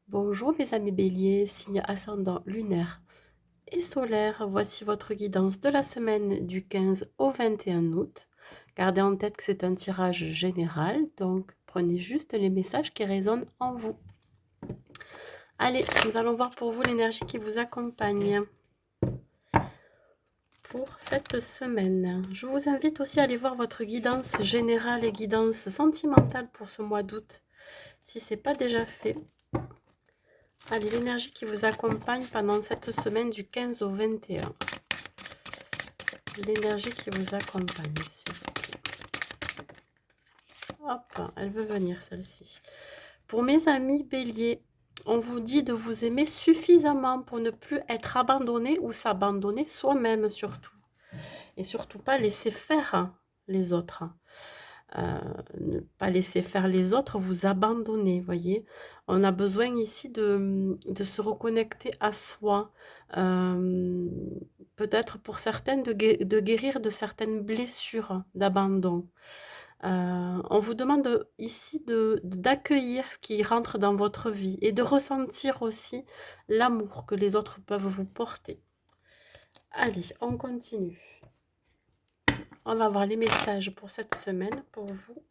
Bonjour mes amis béliers, signe ascendant lunaire et solaire. Voici votre guidance de la semaine du 15 au 21 août. Gardez en tête que c'est un tirage général, donc prenez juste les messages qui résonnent en vous. Allez, nous allons voir pour vous l'énergie qui vous accompagne pour cette semaine. Je vous invite aussi à aller voir votre guidance générale et guidance sentimentale pour ce mois d'août, si ce n'est pas déjà fait. Allez, l'énergie qui vous accompagne pendant cette semaine du 15 au 21. L'énergie qui vous accompagne, s'il vous plaît. Hop, elle veut venir celle-ci. Pour mes amis béliers, on vous dit de vous aimer suffisamment pour ne plus être abandonné ou s'abandonner soi-même surtout. Et surtout pas laisser faire les autres. Ne pas laisser faire les autres, vous abandonner, voyez. On a besoin ici de se reconnecter à soi. Peut-être pour certaines de guérir de certaines blessures d'abandon. On vous demande ici d'accueillir ce qui rentre dans votre vie et de ressentir aussi l'amour que les autres peuvent vous porter. Allez, on continue. On va voir les messages pour cette semaine, pour vous.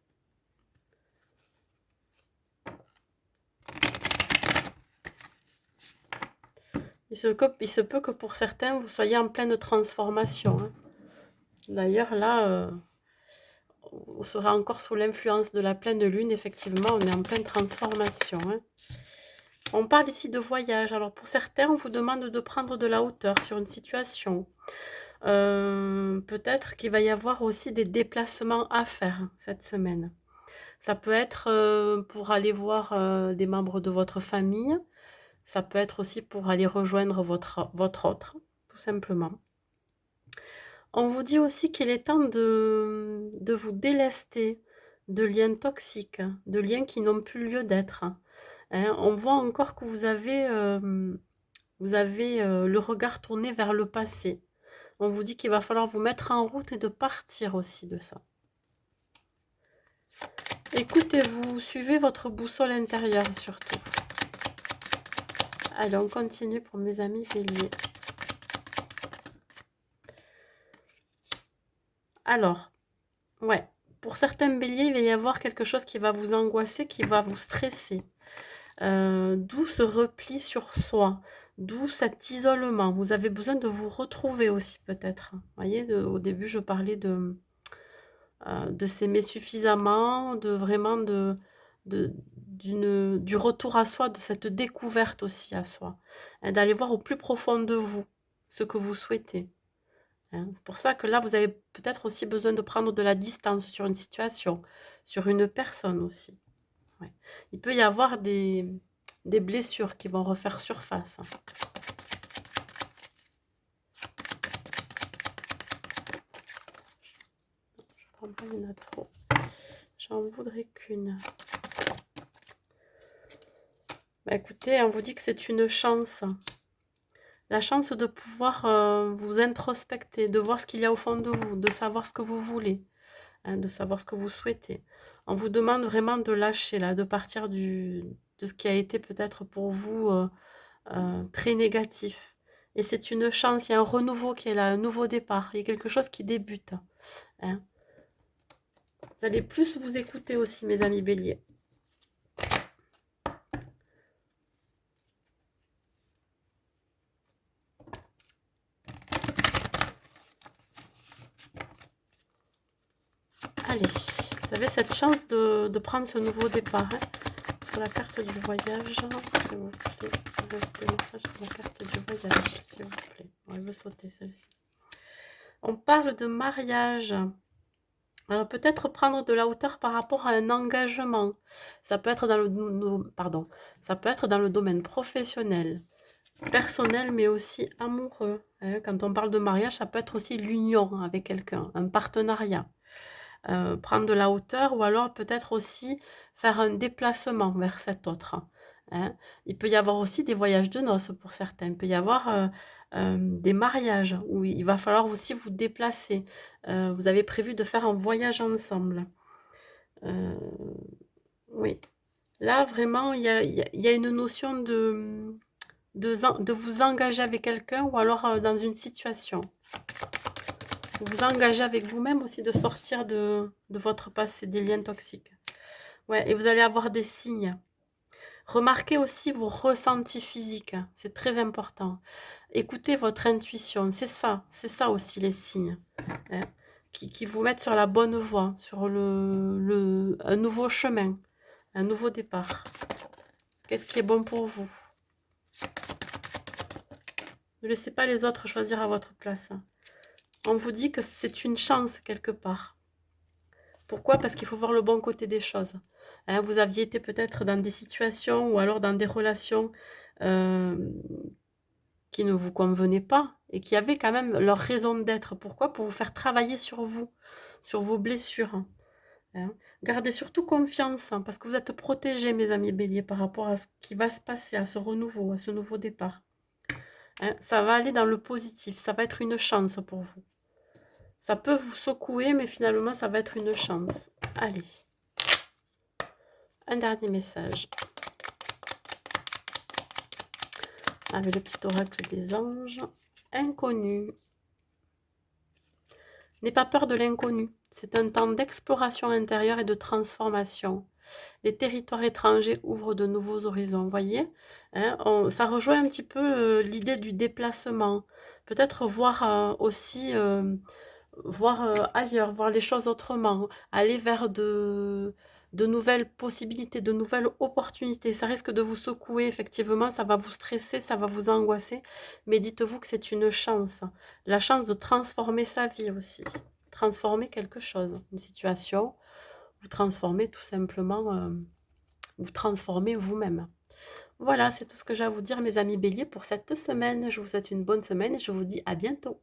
Il se peut que pour certains, vous soyez en pleine transformation. Hein. D'ailleurs, là, on sera encore sous l'influence de la pleine lune. Effectivement, on est en pleine transformation. Hein. On parle ici de voyage. Alors, pour certains, on vous demande de prendre de la hauteur sur une situation. Peut-être qu'il va y avoir aussi des déplacements à faire cette semaine. Ça peut être pour aller voir des membres de votre famille. Ça peut être aussi pour aller rejoindre votre autre, tout simplement. On vous dit aussi qu'il est temps de vous délester de liens toxiques, de liens qui n'ont plus lieu d'être. Hein, on voit encore que vous avez le regard tourné vers le passé. On vous dit qu'il va falloir vous mettre en route et de partir aussi de ça. Écoutez-vous, suivez votre boussole intérieure surtout. Allez, on continue pour mes amis béliers. Alors, ouais, pour certains béliers, il va y avoir quelque chose qui va vous angoisser, qui va vous stresser. D'où ce repli sur soi, d'où cet isolement. Vous avez besoin de vous retrouver aussi peut-être. Vous voyez, au début, je parlais de s'aimer suffisamment, de vraiment du retour à soi, de cette découverte aussi à soi. Hein, d'aller voir au plus profond de vous ce que vous souhaitez. Hein. C'est pour ça que là, vous avez peut-être aussi besoin de prendre de la distance sur une situation, sur une personne aussi. Ouais. Il peut y avoir des blessures qui vont refaire surface. Je prends pas, il y en a trop. J'en voudrais qu'une. Bah, écoutez, on vous dit que c'est une chance. La chance de pouvoir vous introspecter, de voir ce qu'il y a au fond de vous, de savoir ce que vous voulez, hein, de savoir ce que vous souhaitez. On vous demande vraiment de lâcher, là, de partir de ce qui a été peut-être pour vous très négatif. Et c'est une chance, il y a un renouveau qui est là, un nouveau départ, il y a quelque chose qui débute. Hein. Vous allez plus vous écouter aussi, mes amis béliers. Allez, vous avez cette chance de prendre ce nouveau départ. Hein. Sur la carte du voyage, s'il vous plaît. Des messages sur la carte du voyage, s'il vous plaît. On veut sauter celle-ci. On parle de mariage. Alors peut-être prendre de la hauteur par rapport à un engagement. Ça peut être dans ça peut être dans le domaine professionnel, personnel, mais aussi amoureux. Hein. Quand on parle de mariage, ça peut être aussi l'union avec quelqu'un, un partenariat. Prendre de la hauteur ou alors peut-être aussi faire un déplacement vers cet autre. Hein. Il peut y avoir aussi des voyages de noces pour certains. Il peut y avoir des mariages où il va falloir aussi vous déplacer. Vous avez prévu de faire un voyage ensemble. Oui. Là, vraiment, il y a une notion de vous engager avec quelqu'un ou alors dans une situation. Vous engager avec vous-même aussi de sortir de votre passé, des liens toxiques. Ouais, et vous allez avoir des signes. Remarquez aussi vos ressentis physiques, hein, c'est très important. Écoutez votre intuition, c'est ça aussi les signes, hein, qui vous mettent sur la bonne voie, sur un nouveau chemin, un nouveau départ. Qu'est-ce qui est bon pour vous? Ne laissez pas les autres choisir à votre place. On vous dit que c'est une chance quelque part. Pourquoi? Parce qu'il faut voir le bon côté des choses. Hein, vous aviez été peut-être dans des situations ou alors dans des relations euh, qui ne vous convenaient pas et qui avaient quand même leur raison d'être. Pourquoi? Pour vous faire travailler sur vous, sur vos blessures. Hein. Gardez surtout confiance, hein, parce que vous êtes protégés, mes amis béliers, par rapport à ce qui va se passer, à ce renouveau, à ce nouveau départ. Hein, ça va aller dans le positif, ça va être une chance pour vous. Ça peut vous secouer, mais finalement, ça va être une chance. Allez. Un dernier message. Avec le petit oracle des anges. Inconnu. N'aie pas peur de l'inconnu. C'est un temps d'exploration intérieure et de transformation. Les territoires étrangers ouvrent de nouveaux horizons, voyez, hein, ça rejoint un petit peu l'idée du déplacement. Peut-être voir aussi, voir ailleurs, voir les choses autrement, aller vers de nouvelles possibilités, de nouvelles opportunités. Ça risque de vous secouer, effectivement, ça va vous stresser, ça va vous angoisser, mais dites-vous que c'est une chance. La chance de transformer sa vie aussi. Transformer quelque chose, une situation, vous transformez tout simplement, vous transformez vous-même. Voilà, c'est tout ce que j'ai à vous dire, mes amis béliers, pour cette semaine. Je vous souhaite une bonne semaine et je vous dis à bientôt.